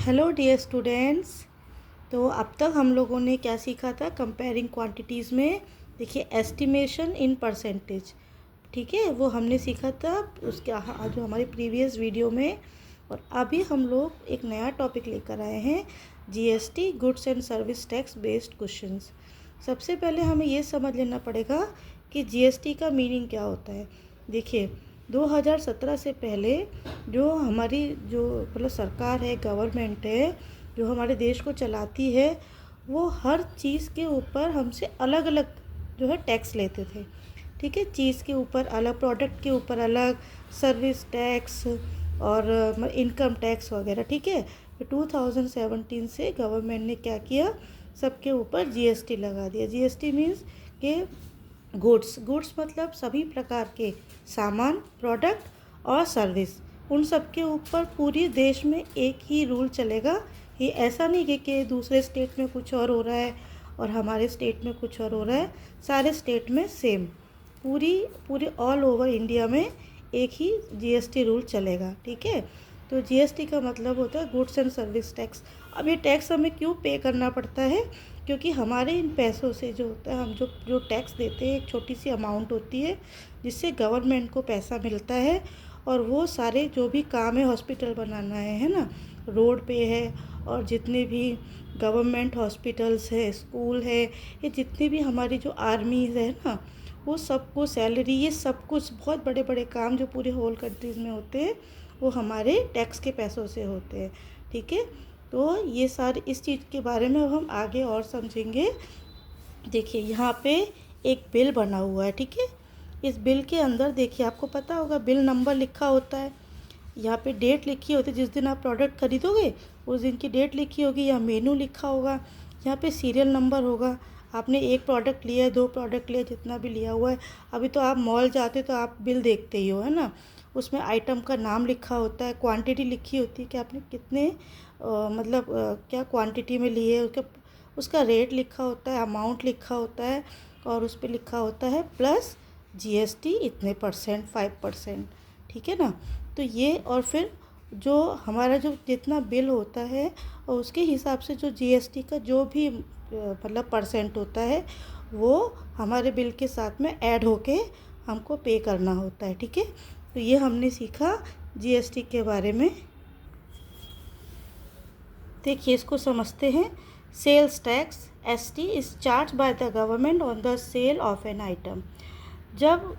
Hello dear students. तो अब तक हम लोगों ने क्या सीखा था? कंपेयरिंग क्वांटिटीज़ में देखिए एस्टिमेशन इन परसेंटेज, ठीक है, वो हमने सीखा था उसके जो हमारे प्रीवियस वीडियो में। और अभी हम लोग एक नया टॉपिक लेकर आए हैं, GST, goods and service tax based questions. सबसे पहले हमें ये समझ लेना पड़ेगा कि जीएसटी का मीनिंग क्या होता है। देखिए 2017 से पहले जो हमारी जो मतलब सरकार है, गवर्नमेंट है, जो हमारे देश को चलाती है, वो हर चीज़ के ऊपर हमसे अलग अलग जो है टैक्स लेते थे। ठीक है, चीज़ के ऊपर अलग, प्रोडक्ट के ऊपर अलग, सर्विस टैक्स और इनकम टैक्स वगैरह। ठीक है, तो 2017 से गवर्नमेंट ने क्या किया, सबके ऊपर जीएसटी लगा दिया। जीएसटी मीन्स कि गुड्स मतलब सभी प्रकार के सामान, प्रोडक्ट और सर्विस, उन सब के ऊपर पूरी देश में एक ही रूल चलेगा। ये ऐसा नहीं कि दूसरे स्टेट में कुछ और हो रहा है और हमारे स्टेट में कुछ और हो रहा है। सारे स्टेट में सेम, पूरी ऑल ओवर इंडिया में एक ही जीएसटी रूल चलेगा। ठीक है, तो जीएसटी का मतलब होता है गुड्स एंड सर्विस टैक्स। अब ये टैक्स हमें क्यों पे करना पड़ता है? क्योंकि हमारे इन पैसों से जो होता है, हम जो जो टैक्स देते हैं, एक छोटी सी अमाउंट होती है जिससे गवर्नमेंट को पैसा मिलता है। और वो सारे जो भी काम है, हॉस्पिटल बनाना है ना, रोड पे है, और जितने भी गवर्नमेंट हॉस्पिटल्स है, स्कूल है, ये जितनी भी हमारी जो आर्मीज़ है ना, वो सबको सैलरी, ये सब कुछ बहुत बड़े बड़े काम जो पूरे होल कंट्रीज़ में होते हैं, वो हमारे टैक्स के पैसों से होते हैं। ठीक है, तो ये सारे इस चीज़ के बारे में हम आगे और समझेंगे। देखिए यहाँ पे एक बिल बना हुआ है। ठीक है, इस बिल के अंदर देखिए, आपको पता होगा बिल नंबर लिखा होता है, यहाँ पे डेट लिखी होती है, जिस दिन आप प्रोडक्ट खरीदोगे उस दिन की डेट लिखी होगी, या मेनू लिखा होगा, यहाँ पे सीरियल नंबर होगा। आपने एक प्रोडक्ट लिया है, दो प्रोडक्ट लिया, जितना भी लिया हुआ है, अभी तो आप मॉल जाते तो आप बिल देखते ही हो, है ना, उसमें आइटम का नाम लिखा होता है, क्वांटिटी लिखी होती है कि आपने कितने क्या क्वांटिटी में लिए है, उसका रेट लिखा होता है, अमाउंट लिखा होता है, और उस पर लिखा होता है प्लस जीएसटी इतने परसेंट, 5%। ठीक है ना, तो ये, और फिर जो हमारा जो जितना बिल होता है और उसके हिसाब से जो जीएसटी का जो भी परसेंट होता है, वो हमारे बिल के साथ में ऐड होके हमको पे करना होता है। ठीक है, तो ये हमने सीखा जीएसटी के बारे में। देखिए इसको समझते हैं। Sales tax, ST, is charge by the government on the sale of an item. जब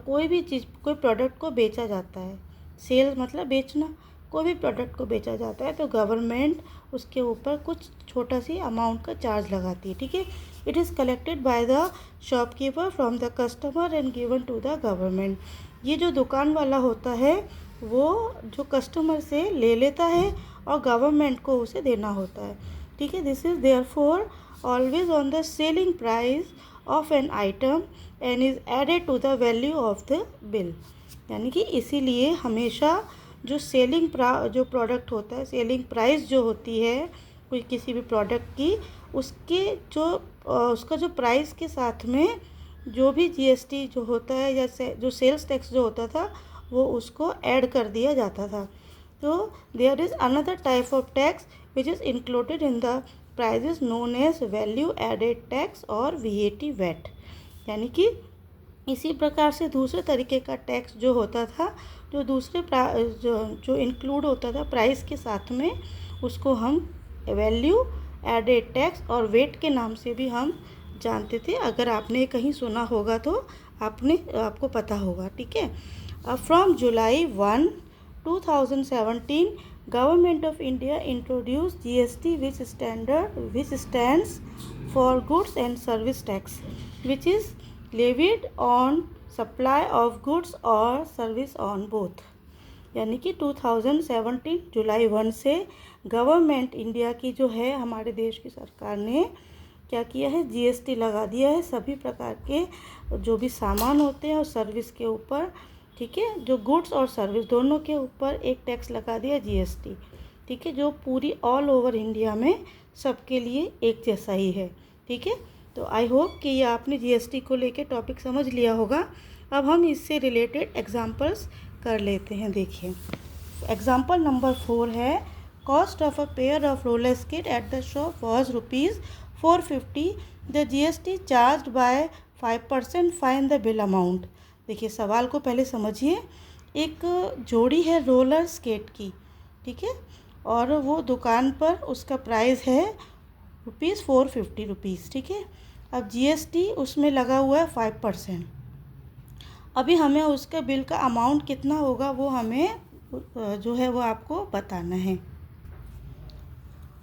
कोई भी चीज़, कोई प्रोडक्ट को बेचा जाता है, सेल मतलब बेचना, कोई भी प्रोडक्ट को बेचा जाता है तो गवर्नमेंट उसके ऊपर कुछ छोटा सी अमाउंट का चार्ज लगाती है। ठीक है, it is collected by the shopkeeper from the customer and given to the government. ये जो दुकान वाला होता है वो जो कस्टमर से ले लेता है और गवर्नमेंट को उसे देना होता है। ठीक है, this is therefore always on the selling price of an item and is added to the value of the bill. यानी कि इसीलिए हमेशा जो जो प्रोडक्ट होता है, सेलिंग प्राइस जो होती है कोई किसी भी प्रोडक्ट की, उसके जो उसका जो प्राइस के साथ में जो भी जीएसटी जो होता है या जो सेल्स टैक्स जो होता था, वो उसको ऐड कर दिया जाता था। तो there is another type of tax which is included in the prices known as value added tax और वीएटी वैट। यानी कि इसी प्रकार से दूसरे तरीके का टैक्स जो होता था, जो दूसरे जो इंक्लूड होता था प्राइस के साथ में, उसको हम वैल्यू एडेड टैक्स और वेट के नाम से भी हम जानते थे। अगर आपने कहीं सुना होगा तो आपको पता होगा। ठीक है, from July 1, 2017 government of India introduce GST which stands for goods and service tax which is levied on supply of goods और सर्विस ऑन बोथ। यानी कि 2017 जुलाई 1 से गवर्नमेंट इंडिया की जो है, हमारे देश की सरकार ने क्या किया है, जीएसटी लगा दिया है सभी प्रकार के जो भी सामान होते हैं और सर्विस के ऊपर। ठीक है, जो गुड्स और सर्विस दोनों के ऊपर एक टैक्स लगा दिया, जीएसटी। ठीक है, जो पूरी ऑल ओवर इंडिया में सबके लिए एक जैसा ही है। ठीक है, तो आई होप कि ये आपने जीएसटी को लेके टॉपिक समझ लिया होगा। अब हम इससे रिलेटेड एग्जांपल्स कर लेते हैं। देखिए एग्जांपल नंबर 4 है, cost of a pair of roller skate at the shop was ₹450। The GST charge by 5%, find the bill amount. देखिए सवाल को पहले समझिए। एक जोड़ी है रोलर स्केट की, ठीक है, और वो दुकान पर उसका प्राइस है ₹450, ठीक है। अब GST उसमें लगा हुआ है 5%। अभी हमें उसका बिल का अमाउंट कितना होगा वो हमें जो है वो आपको बताना है।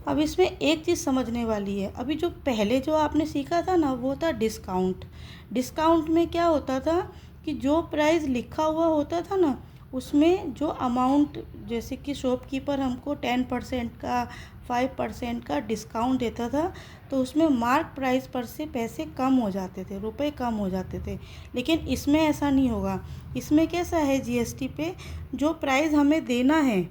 अब इसमें एक चीज़ समझने वाली है। अभी जो पहले जो आपने सीखा था ना वो था डिस्काउंट। डिस्काउंट में क्या होता था कि जो प्राइस लिखा हुआ होता था ना उसमें जो अमाउंट, जैसे कि शॉपकीपर हमको 10% का 5% का डिस्काउंट देता था तो उसमें मार्क प्राइस पर से पैसे कम हो जाते थे, रुपए कम हो जाते थे। लेकिन इसमें ऐसा नहीं होगा। इसमें कैसा है, GST पे जो प्राइस हमें देना है,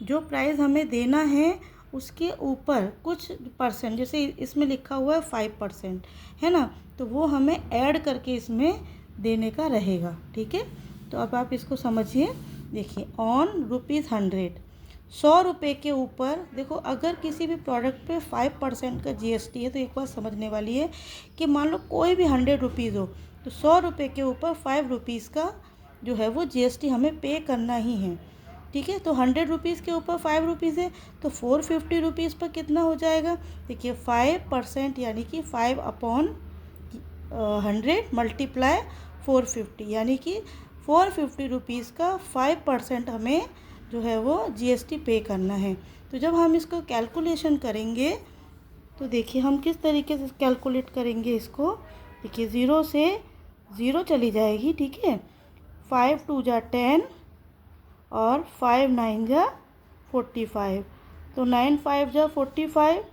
जो प्राइस हमें देना है उसके ऊपर कुछ परसेंट, जैसे इसमें लिखा हुआ है 5%, है ना, तो वो हमें ऐड करके इसमें देने का रहेगा, ठीक है। तो अब आप इसको समझिए। देखिए ऑन ₹100, 100 रुपये के ऊपर देखो, अगर किसी भी प्रोडक्ट पे 5% का GST है तो एक बात समझने वाली है कि मान लो कोई भी 100 रुपीज़ हो तो 100 रुपये के ऊपर 5 रुपीज़ का जो है वो GST हमें पे करना ही है, ठीक है। तो 100 रुपीज़ के ऊपर 5 रुपीज़ है तो 450 रुपीज़ पर कितना हो जाएगा। देखिए 5% यानी कि 5/100 मल्टीप्लाई 450, यानी कि 450 रुपीज़ का 5% हमें जो है वो GST पे करना है। तो जब हम इसको कैलकुलेशन करेंगे तो देखिए हम किस तरीके से कैलकुलेट करेंगे इसको। देखिए 0 से 0 चली जाएगी, ठीक है। 5 2 जा 10 और 5 9 जा 45, तो 9 5 जा 45,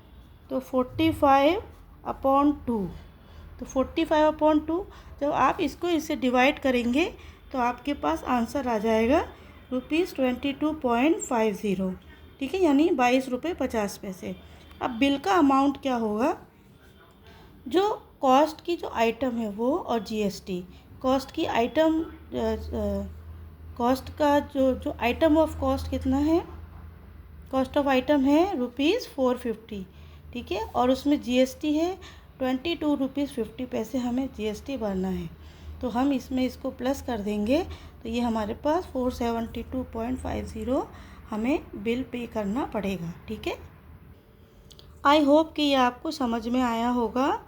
तो 45/2, तो 45/2 जब आप इसको इससे डिवाइड करेंगे तो आपके पास आंसर आ जाएगा ₹22.50, ठीक है, यानी 22.50। अब बिल का अमाउंट क्या होगा, जो कॉस्ट की जो आइटम है वो और GST, कॉस्ट की आइटम, कॉस्ट का जो आइटम ऑफ कॉस्ट कितना है, कॉस्ट ऑफ आइटम है ₹450, ठीक है, और उसमें GST है ₹22.50 हमें GST भरना है। तो हम इसमें इसको प्लस कर देंगे तो ये हमारे पास 472.50 हमें बिल पे करना पड़ेगा, ठीक है। आई होप कि ये आपको समझ में आया होगा,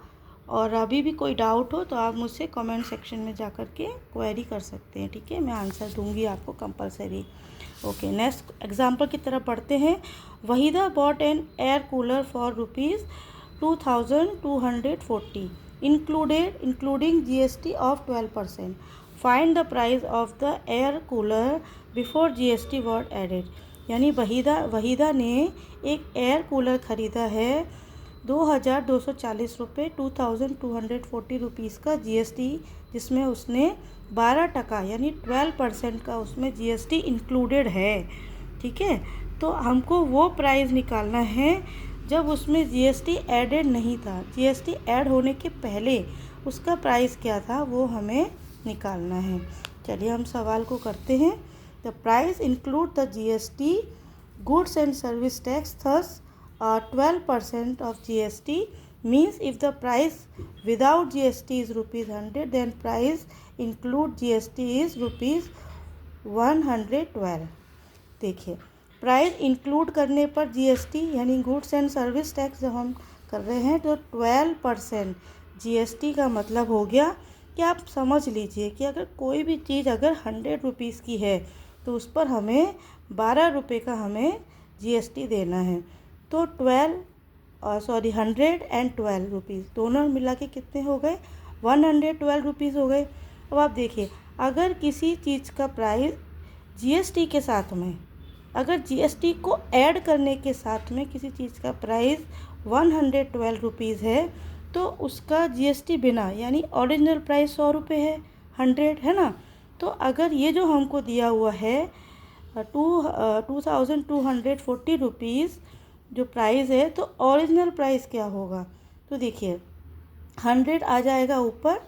और अभी भी कोई डाउट हो तो आप मुझसे कमेंट सेक्शन में जा कर के क्वेरी कर सकते हैं, ठीक है, मैं आंसर दूंगी आपको कंपलसरी। ओके, नेक्स्ट एग्जांपल की तरफ बढ़ते हैं। Waheeda bought an air cooler for ₹2240 including GST of 12%। Find the price of the air cooler before GST was added. यानी वहीदा ने एक एयर कूलर ख़रीदा है 2240 ₹2240 रुपीज़ का GST, जिसमें उसने 12% यानी 12% का उसमें GST इंक्लूडेड है, ठीक है। तो हमको वो प्राइस निकालना है जब उसमें GST एडेड नहीं था। GST ऐड होने के पहले उसका प्राइस क्या था वो हमें निकालना है। चलिए हम सवाल को करते हैं। The price include the GST goods and service tax, thus 12% of GST means if the price without GST is ₹100 then price include GST is ₹112। देखिए प्राइस इंक्लूड करने पर GST यानी गुड्स एंड सर्विस टैक्स जब हम कर रहे हैं तो 12% GST का मतलब हो गया कि आप समझ लीजिए कि अगर कोई भी चीज़ अगर 100 रुपीज़ की है तो उस पर हमें 12 रुपये का हमें GST देना है। तो 112 रुपीज़ दोनों मिला के कितने हो गए, 112 रुपीज़ हो गए। अब आप देखिए अगर किसी चीज़ का प्राइस GST के साथ में, अगर GST को ऐड करने के साथ में किसी चीज़ का प्राइस 112 रुपीज़ है तो उसका GST बिना यानी ओरिजिनल प्राइस 100 रुपये है, 100 है ना। तो अगर ये जो हमको दिया हुआ है 2240 रुपीज़ जो प्राइस है तो ओरिजिनल प्राइस क्या होगा, तो देखिए 100 आ जाएगा ऊपर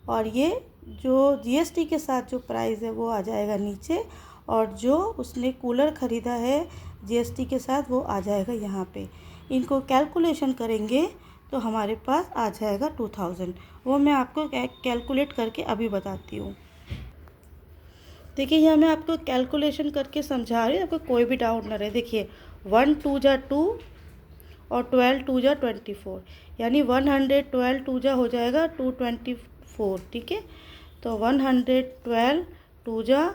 और ये जो GST के साथ जो प्राइस है वो आ जाएगा नीचे, और जो उसने कूलर ख़रीदा है जीएसटी के साथ वो आ जाएगा यहाँ पे। इनको कैलकुलेशन करेंगे तो हमारे पास आ जाएगा 2000। वो मैं आपको कैलकुलेट करके अभी बताती हूँ। देखिए यहाँ मैं आपको कैलकुलेशन करके समझा रही हूँ, आपको कोई भी डाउट ना रहे। देखिए 1 2 जा 2 और 12 2 जा 24, यानी 112 2 जा हो जाएगा 224। ठीक है, तो 112 2 जा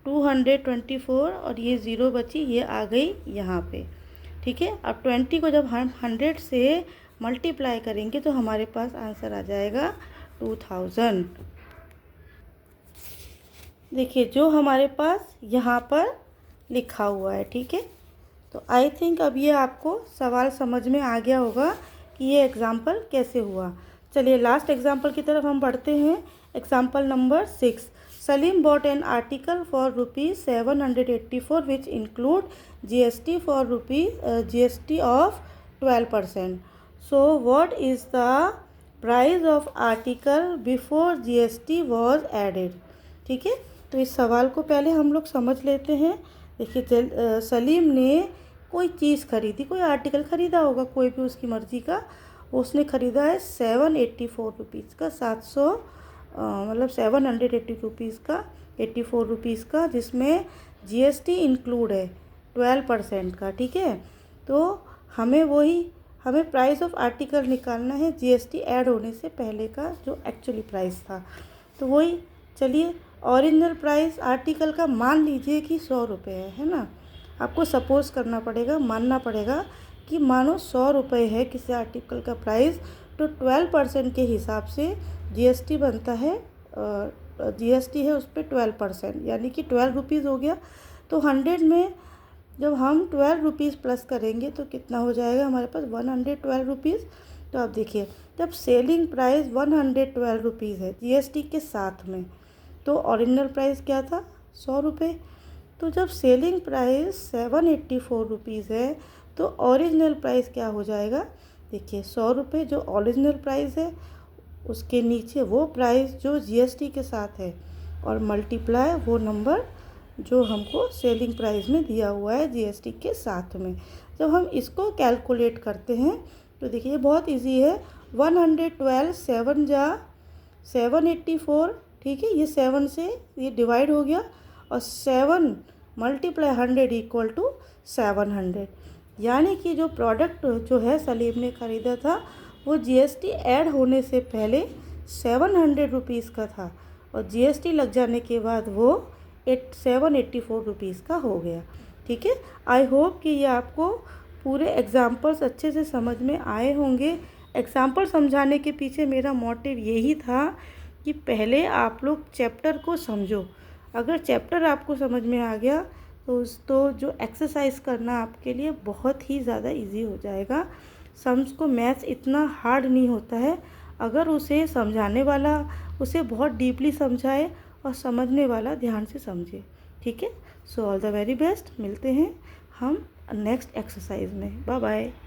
224 और ये ज़ीरो बची, ये आ गई यहाँ पे। ठीक है, अब 20 को जब हम 100 से मल्टीप्लाई करेंगे तो हमारे पास आंसर आ जाएगा 2000। देखिए जो हमारे पास यहाँ पर लिखा हुआ है। ठीक है, तो आई थिंक अब ये आपको सवाल समझ में आ गया होगा कि ये एग्ज़ाम्पल कैसे हुआ। चलिए लास्ट एग्ज़ाम्पल की तरफ हम बढ़ते हैं। Example number 6। Salim bought an article for rupees 784 which include GST for GST of 12%. So what is the price of article before GST was added? ठीक है, तो इस सवाल को पहले हम लोग समझ लेते हैं। देखिए सलीम ने कोई चीज़ खरीदी, कोई आर्टिकल ख़रीदा होगा, कोई भी उसकी मर्ज़ी का। उसने ख़रीदा है 784 रुपीज़ का, 780 रुपीज़ का, 84 रुपीज़ का, जिसमें जीएसटी इंक्लूड है 12% का। ठीक है, तो हमें प्राइस ऑफ आर्टिकल निकालना है जीएसटी ऐड होने से पहले का जो एक्चुअली प्राइस था। तो वही, चलिए ओरिजिनल प्राइस आर्टिकल का मान लीजिए कि 100 रुपये है ना। आपको सपोज़ करना पड़ेगा, मानना पड़ेगा कि मानो 100 रुपये है किसी आर्टिकल का प्राइस, तो 12% के हिसाब से जीएसटी बनता है। जीएसटी है उस पर 12%, यानी कि 12 रुपीज़ हो गया। तो 100 में जब हम 12 रुपीज़ प्लस करेंगे तो कितना हो जाएगा हमारे पास, 112 रुपीज़। तो आप देखिए जब सेलिंग प्राइस 112 रुपीज़ है जीएसटी के साथ में, तो ओरिजिनल प्राइस क्या था, 100 रुपये। तो जब सेलिंग प्राइस 784 रुपीज़ है तो ओरिजिनल प्राइस क्या हो जाएगा, देखिए 100 रुपये जो ओरिजिनल प्राइस है, उसके नीचे वो प्राइस जो जीएसटी के साथ है, और मल्टीप्लाई वो नंबर जो हमको सेलिंग प्राइस में दिया हुआ है जीएसटी के साथ में। जब हम इसको कैलकुलेट करते हैं तो देखिए बहुत इजी है। 112 7 जा 784, ठीक है, ये 7 से ये डिवाइड हो गया, और 7 मल्टीप्लाई 100 इक्वल टू 700। यानी कि जो प्रोडक्ट जो है सलीम ने ख़रीदा था वो जीएसटी ऐड होने से पहले 700 रुपीज़ का था, और जीएसटी लग जाने के बाद वो 784 रुपीज़ का हो गया। ठीक है, आई होप कि ये आपको पूरे एग्जाम्पल्स अच्छे से समझ में आए होंगे। एग्जाम्पल समझाने के पीछे मेरा मोटिव यही था कि पहले आप लोग चैप्टर को समझो। अगर चैप्टर आपको समझ में आ गया तो जो एक्सरसाइज करना आपके लिए बहुत ही ज़्यादा इजी हो जाएगा। सम्स को मैथ्स इतना हार्ड नहीं होता है अगर उसे समझाने वाला उसे बहुत डीपली समझाए और समझने वाला ध्यान से समझे। ठीक है, so all the very best. मिलते हैं हम नेक्स्ट एक्सरसाइज में। Bye bye.